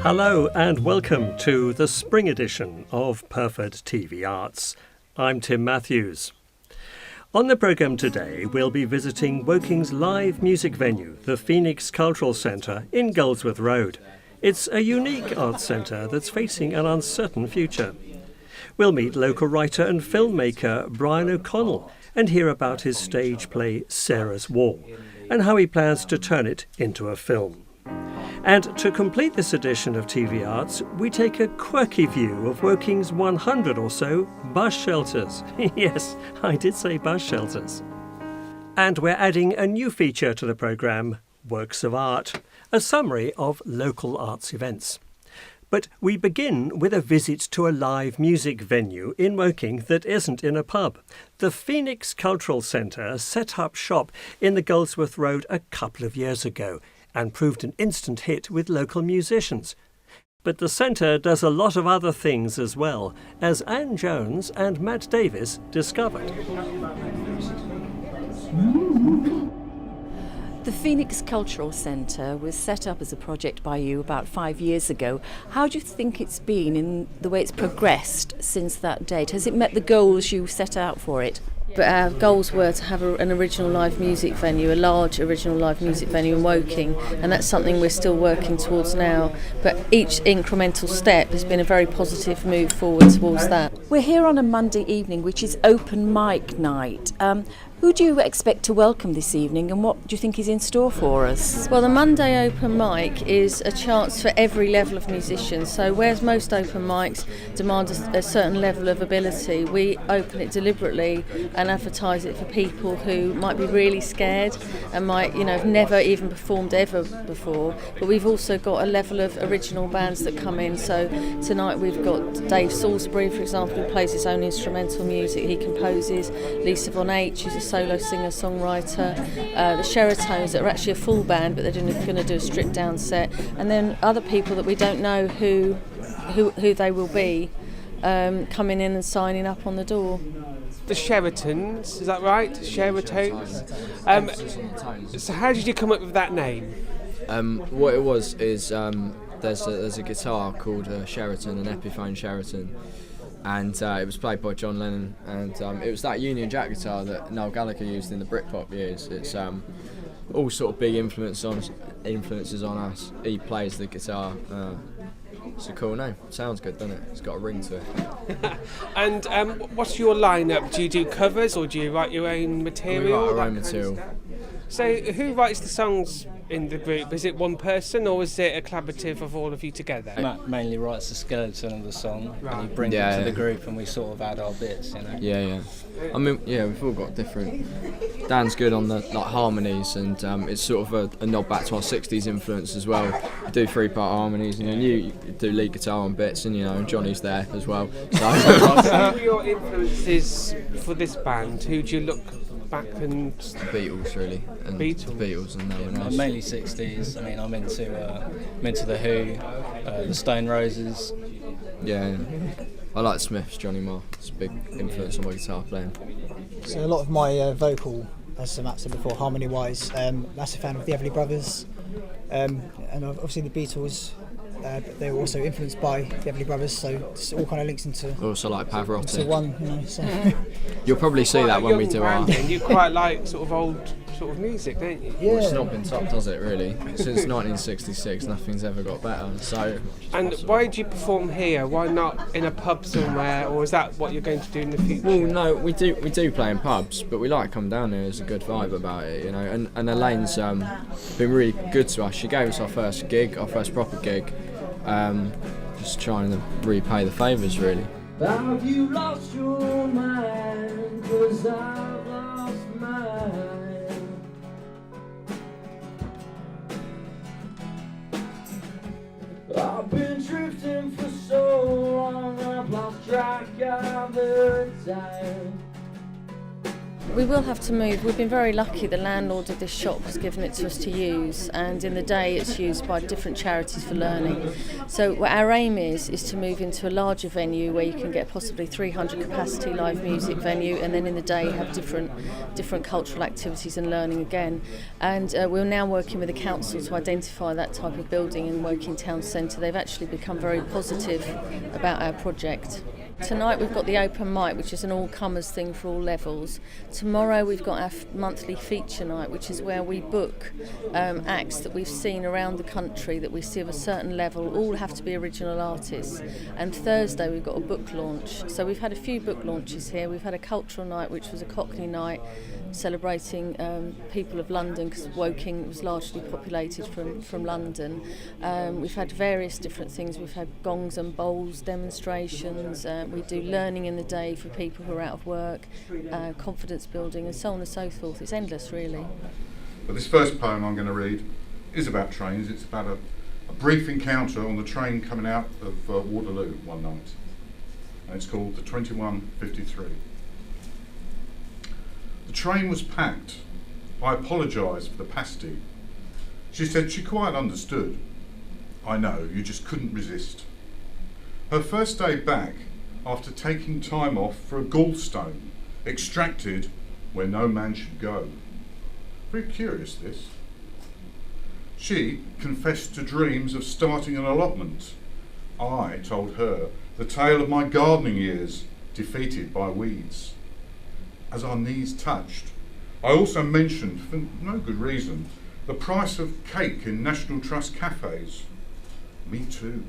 Hello and welcome to the spring edition of Pyrford TV Arts. I'm Tim Matthews. On the programme today we'll be visiting Woking's live music venue, the Phoenix Cultural Centre in Goldsworth Road. It's a unique arts centre that's facing an uncertain future. We'll meet local writer and filmmaker Brian O'Connell and hear about his stage play Sarah's Wall and how he plans to turn it into a film. And to complete this edition of TV Arts, we take a quirky view of Woking's 100 or so bus shelters. Yes, I did say bus shelters. And we're adding a new feature to the programme, Works of Art, a summary of local arts events. But we begin with a visit to a live music venue in Woking that isn't in a pub. The Phoenix Cultural Centre set up shop in the Goldsworth Road a couple of years ago and proved an instant hit with local musicians. But the centre does a lot of other things as well, as Anne Jones and Matt Davis discovered. The Phoenix Cultural Centre was set up as a project by you about 5 years ago. How do you think it's been in the way it's progressed since that date? Has it met the goals you set out for it? But our goals were to have an original live music venue, a large original live music venue in Woking, and that's something we're still working towards now. But each incremental step has been a very positive move forward towards that. We're here on a Monday evening, which is open mic night. Who do you expect to welcome this evening, and what do you think is in store for us? Well, the Monday open mic is a chance for every level of musicians. So whereas most open mics demand a certain level of ability, we open it deliberately and advertise it for people who might be really scared and might, have never even performed ever before. But we've also got a level of original bands that come in. So tonight we've got Dave Salisbury, for example, who plays his own instrumental music. He composes. Lisa Von H, who's a solo singer-songwriter, the Sheratones that are actually a full band, but they're going to do a stripped-down set, and then other people that we don't know who they will be coming in and signing up on the door. The Sheratons, is that right? Sheratones. So how did you come up with that name? What it was is there's a guitar called Sheraton, an Epiphone Sheraton. And it was played by John Lennon, and it was that Union Jack guitar that Noel Gallagher used in the Britpop years. It's all sort of big influences on us. He plays the guitar. It's a cool name. Sounds good, doesn't it? It's got a ring to it. And what's your lineup? Do you do covers or do you write your own material? We write our own material. So who writes the songs in the group? Is it one person or is it a collaborative of all of you together? Matt mainly writes the skeleton of the song, and he brings it to the group, and we sort of add our bits, Yeah. I mean, we've all got different. Dan's good on the harmonies, and it's sort of a nod back to our '60s influence as well. We do 3-part harmonies, and you do lead guitar on bits, and Johnny's there as well. So. Who are your influences for this band? Who do you look back and? The Beatles, really. And the Beatles and no one else. Mainly '60s. I mean, I'm into the Who, the Stone Roses. Yeah. I like Smiths, Johnny Marr. It's a big influence on my guitar playing. So a lot of my vocal, as Matt said before, harmony-wise, massive fan of the Everly Brothers, and obviously the Beatles. They were also influenced by the Everly Brothers, so it all kind of links into. Also like Pavarotti. Into one, So. You'll probably see that when we do our. You quite like sort of old sort of music, don't you? Yeah. Well, it's not been topped, has it? Really? Since 1966, nothing's ever got better. So. And why do you perform here? Why not in a pub somewhere, or is that what you're going to do in the future? Well, no, we do play in pubs, but we like to come down here. There's a good vibe about it, And Elaine's been really good to us. She gave us our first proper gig. Just trying to repay the favours, really. Have you lost your mind? 'Cause I've lost mine. I've been drifting for so long, I've lost track of the time. We will have to move. We've been very lucky. The landlord of this shop has given it to us to use, and in the day it's used by different charities for learning. So what our aim is to move into a larger venue where you can get possibly 300 capacity live music venue, and then in the day have different cultural activities and learning again. And we're now working with the council to identify that type of building in Woking Town Centre. They've actually become very positive about our project. Tonight we've got the open mic, which is an all-comers thing for all levels. Tomorrow we've got our monthly feature night, which is where we book acts that we've seen around the country that we see of a certain level, all have to be original artists. And Thursday we've got a book launch. So we've had a few book launches here. We've had a cultural night, which was a Cockney night, celebrating people of London, because Woking was largely populated from London. We've had various different things. We've had gongs and bowls demonstrations. We do learning in the day for people who are out of work, confidence building, and so on and so forth. It's endless, really. But this first poem I'm going to read is about trains. It's about a brief encounter on the train coming out of Waterloo one night. And it's called the 2153. The train was packed. I apologised for the pasty. She said she quite understood. I know, you just couldn't resist. Her first day back, after taking time off for a gallstone, extracted where no man should go. Very curious, this. She confessed to dreams of starting an allotment. I told her the tale of my gardening years, defeated by weeds. As our knees touched, I also mentioned, for no good reason, the price of cake in National Trust cafes. Me too.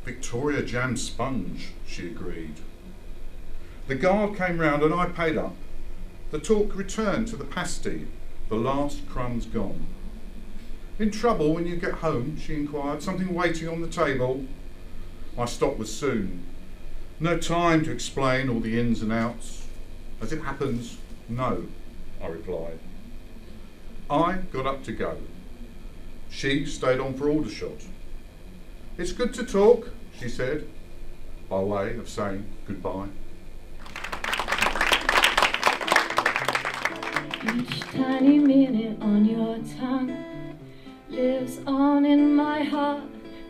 Victoria jam sponge, she agreed. The guard came round and I paid up. The talk returned to the pasty, the last crumbs gone. In trouble when you get home, she inquired, something waiting on the table? My stop was soon. No time to explain all the ins and outs. As it happens, no, I replied. I got up to go. She stayed on for Aldershot. It's good to talk, she said, by way of saying goodbye. Each tiny minute on your tongue lives on in my heart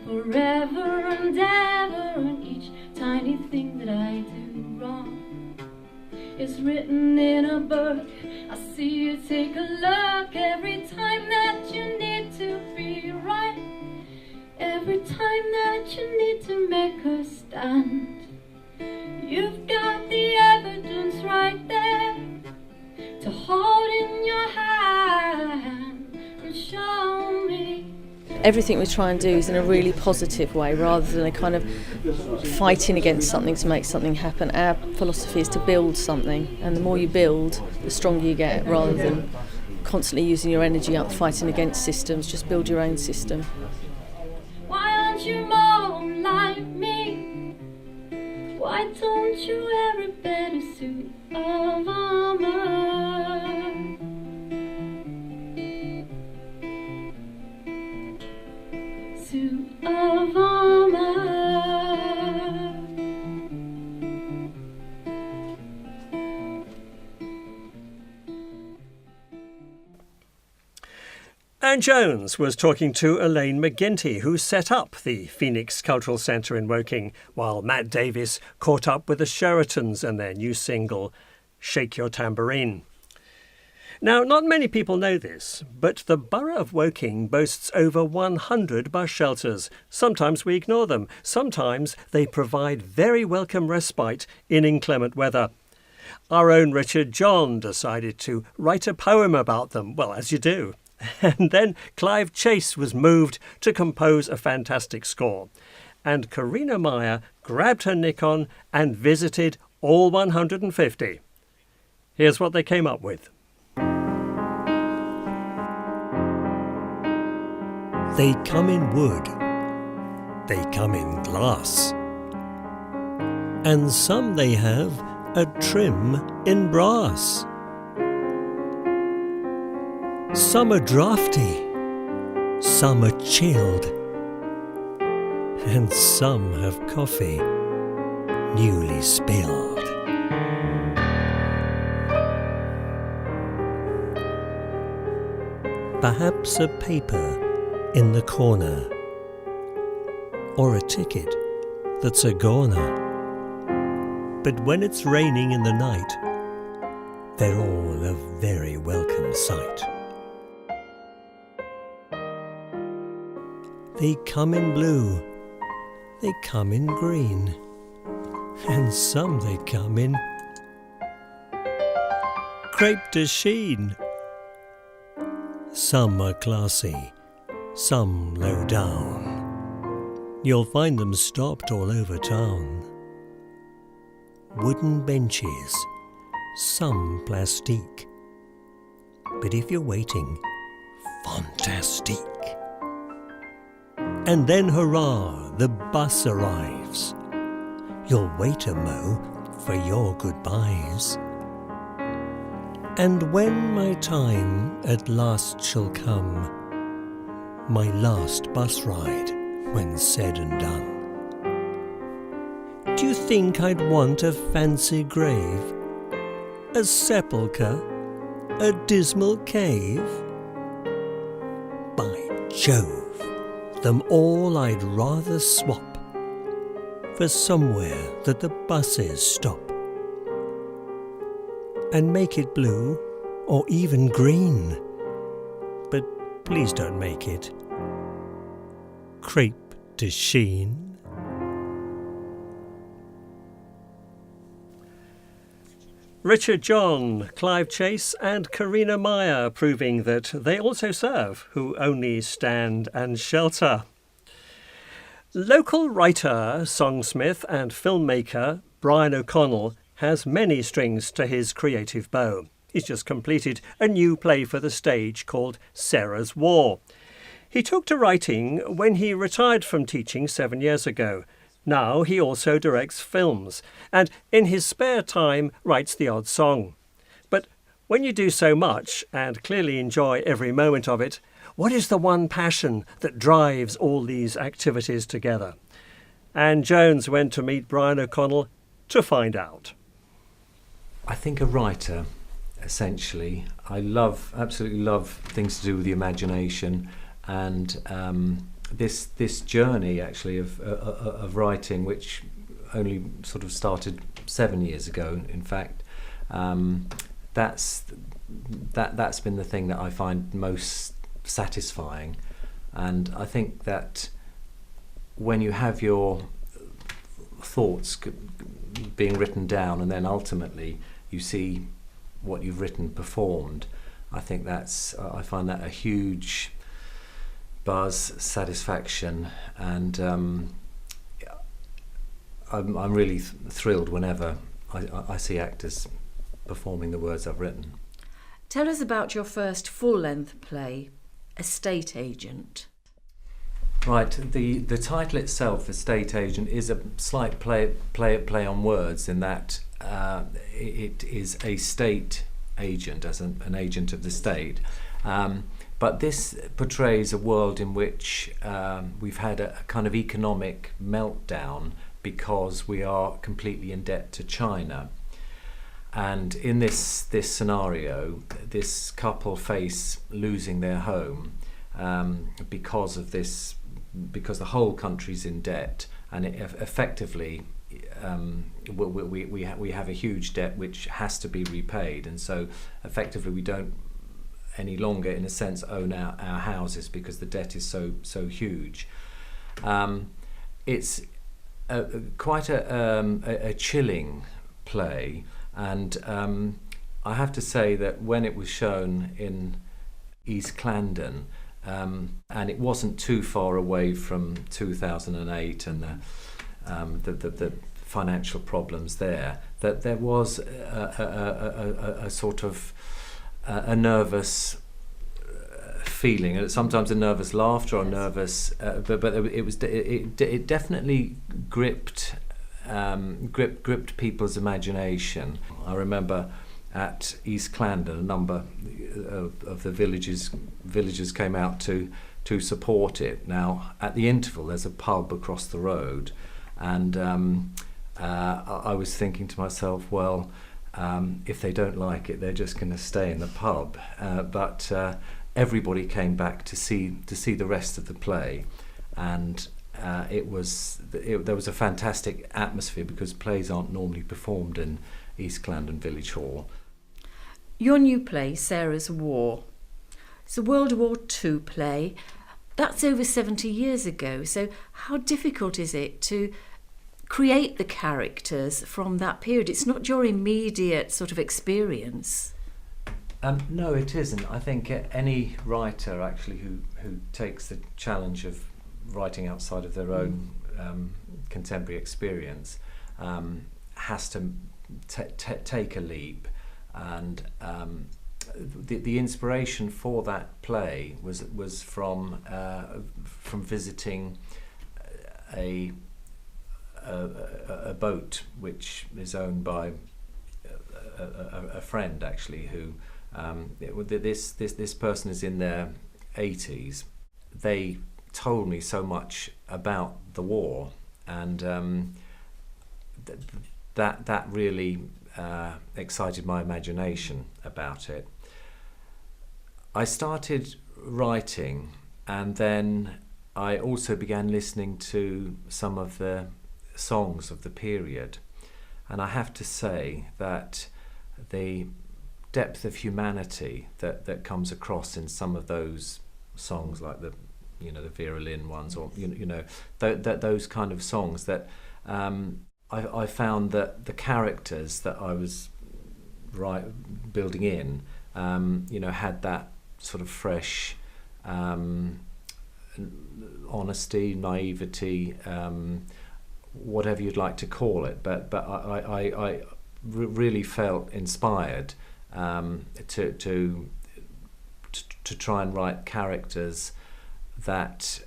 forever and ever, and each tiny thing that I do wrong is written in a book. I see you take a look every time that you need to be right, every time that you need to make a stand. You've got the evidence right there to hold in your hand and show me. Everything we try and do is in a really positive way rather than a kind of fighting against something to make something happen. Our philosophy is to build something, and the more you build, the stronger you get, rather than constantly using your energy up fighting against systems. Just build your own system. Why aren't you more like me? Why don't you wear a better suit of armor? Suit of armor. Anne Jones was talking to Elaine McGinty, who set up the Phoenix Cultural Centre in Woking, while Matt Davis caught up with the Sheratons and their new single, Shake Your Tambourine. Now, not many people know this, but the borough of Woking boasts over 100 bus shelters. Sometimes we ignore them. Sometimes they provide very welcome respite in inclement weather. Our own Richard John decided to write a poem about them, well, as you do. And then Clive Chase was moved to compose a fantastic score. And Karina Meyer grabbed her Nikon and visited all 150. Here's what they came up with. They come in wood, they come in glass, and some they have a trim in brass. Some are draughty, some are chilled, and some have coffee newly spilled. perhaps a paper in the corner, or a ticket that's a goner. But when it's raining in the night, they're all a very welcome sight. They come in blue, they come in green, and some they come in crepe de chine. Some are classy, some low down. You'll find them stopped all over town. Wooden benches, some plastique. But if you're waiting, fantastique. And then hurrah, the bus arrives. You'll wait a mo for your goodbyes. And when my time at last shall come, my last bus ride when said and done, do you think I'd want a fancy grave, a sepulchre, a dismal cave? By Jove, them all I'd rather swap for somewhere that the buses stop, and make it blue or even green, but please don't make it crepe de chine. Richard John, Clive Chase and Karina Meyer proving that they also serve who only stand and shelter. Local writer, songsmith and filmmaker Brian O'Connell has many strings to his creative bow. He's just completed a new play for the stage called Sarah's War. He took to writing when he retired from teaching 7 years ago. Now he also directs films and in his spare time writes the odd song. But when you do so much and clearly enjoy every moment of it, what is the one passion that drives all these activities together? Anne Jones went to meet Brian O'Connell to find out. I think a writer, essentially. I absolutely love things to do with the imagination, and this journey actually of writing, which only sort of started 7 years ago. In fact, that's been the thing that I find most satisfying, and I think that when you have your thoughts being written down and then ultimately you see what you've written performed, I think I find that a huge buzz, satisfaction, and I'm really thrilled whenever I see actors performing the words I've written. Tell us about your first full-length play, Estate Agent. Right, the title itself, Estate Agent, is a slight play on words in that it is a state agent, as an agent of the state. But this portrays a world in which we've had a kind of economic meltdown because we are completely in debt to China. And in this scenario, this couple face losing their home because the whole country's in debt, and effectively we have a huge debt which has to be repaid, and so effectively we don't any longer, in a sense, own our houses because the debt is so huge. It's quite a chilling play, and I have to say that when it was shown in East Clandon, and it wasn't too far away from 2008 and the financial problems there, that there was a sort of a nervous feeling, and sometimes a nervous laughter or nervous, but it definitely gripped people's imagination. I remember at East Clandon, a number of the villagers came out to support it. Now, at the interval, there's a pub across the road, and I was thinking to myself, well, if they don't like it, they're just going to stay in the pub. But everybody came back to see the rest of the play, and there was a fantastic atmosphere because plays aren't normally performed in East Clandon Village Hall. Your new play, Sarah's War, it's a World War II play. That's over 70 years ago, so how difficult is it to create the characters from that period? It's not your immediate sort of experience. No, it isn't. I think any writer actually who takes the challenge of writing outside of their own contemporary experience has to take a leap. And the inspiration for that play was from visiting a boat which is owned by a friend actually who this person is in their 80s. They told me so much about the war, and that really excited my imagination about it. I started writing, and then I also began listening to some of the songs of the period, and I have to say that the depth of humanity that comes across in some of those songs, like the Vera Lynn ones, or those kind of songs, that I found that the characters that I was building in, had that sort of fresh honesty, naivety, whatever you'd like to call it. But I really felt inspired to try and write characters that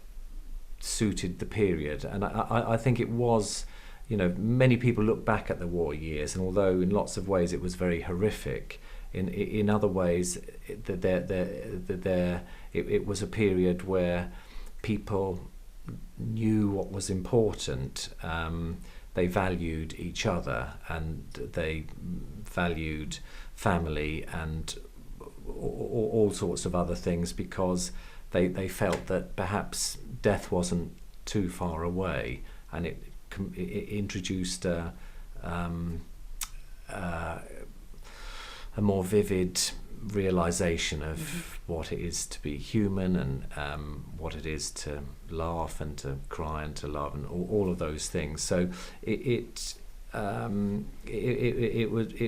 suited the period, and I think it was. Many people look back at the war years, and although in lots of ways it was very horrific, in other ways it was a period where people knew what was important. They valued each other, and they valued family and all sorts of other things, because they felt that perhaps death wasn't too far away, and it introduced a more vivid realization of what it is to be human, and what it is to laugh and to cry and to love, and all of those things. So it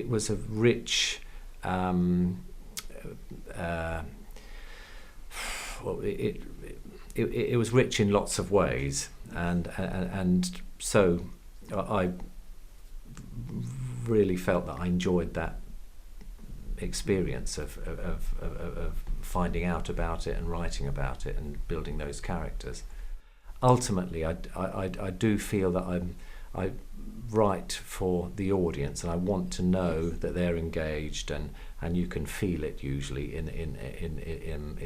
was a rich it was rich in lots of ways, and so I really felt that I enjoyed that experience of finding out about it and writing about it and building those characters. Ultimately, I do feel that I write for the audience, and I want to know that they're engaged, and you can feel it usually in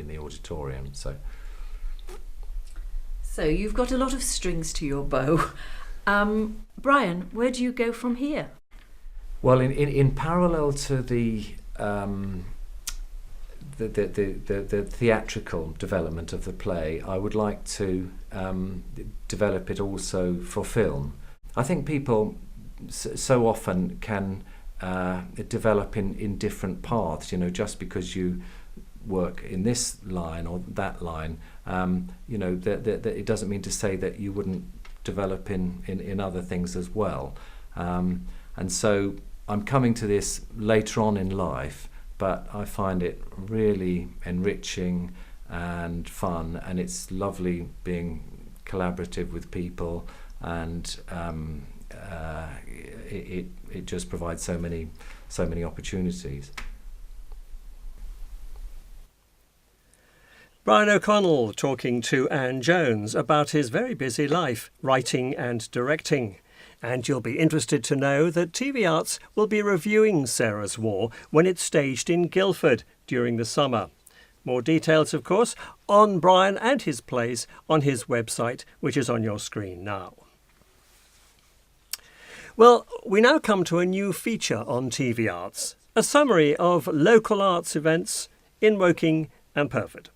the auditorium. So you've got a lot of strings to your bow. Brian, where do you go from here? Well, in parallel to the theatrical development of the play, I would like to develop it also for film. I think people so often can develop in different paths. Just because you work in this line or that line, that it doesn't mean to say that you wouldn't develop in other things as well. And so I'm coming to this later on in life, but I find it really enriching and fun, and it's lovely being collaborative with people, and it just provides so many opportunities. Brian O'Connell talking to Anne Jones about his very busy life writing and directing. And you'll be interested to know that TV Arts will be reviewing Sarah's War when it's staged in Guildford during the summer. More details, of course, on Brian and his plays on his website, which is on your screen now. Well, we now come to a new feature on TV Arts, a summary of local arts events in Woking and Pyrford.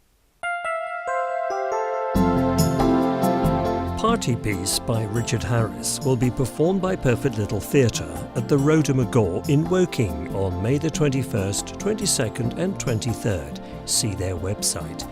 Party Piece by Richard Harris will be performed by Pyrford Little Theatre at the Rhoda in Woking on May the 21st, 22nd and 23rd. See their website.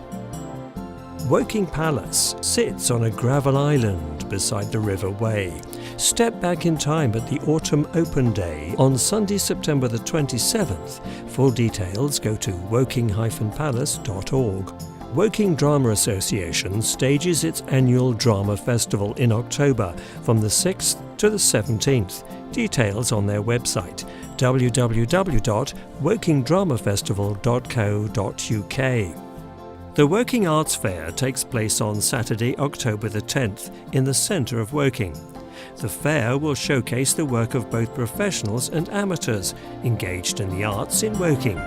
Woking Palace sits on a gravel island beside the River Wey. Step back in time at the Autumn Open Day on Sunday, September the 27th. For details, go to woking-palace.org. Woking Drama Association stages its annual drama festival in October from the 6th to the 17th. Details on their website www.wokingdramafestival.co.uk. The Woking Arts Fair takes place on Saturday, October the 10th in the centre of Woking. The fair will showcase the work of both professionals and amateurs engaged in the arts in Woking.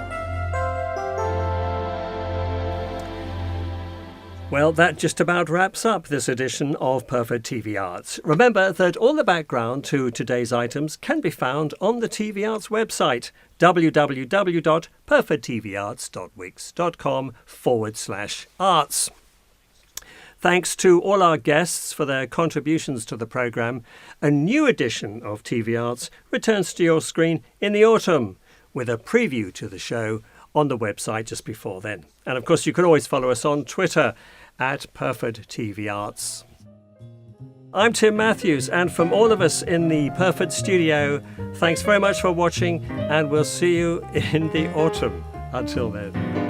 Well, that just about wraps up this edition of Pyrford TV Arts. Remember that all the background to today's items can be found on the TV Arts website, www.pyrfordtvarts.wix.com/arts. Thanks to all our guests for their contributions to the programme. A new edition of TV Arts returns to your screen in the autumn with a preview to the show on the website just before then. And of course, you can always follow us on Twitter at Pyrford TV Arts. I'm Tim Matthews, and from all of us in the Pyrford studio, thanks very much for watching, and we'll see you in the autumn. Until then.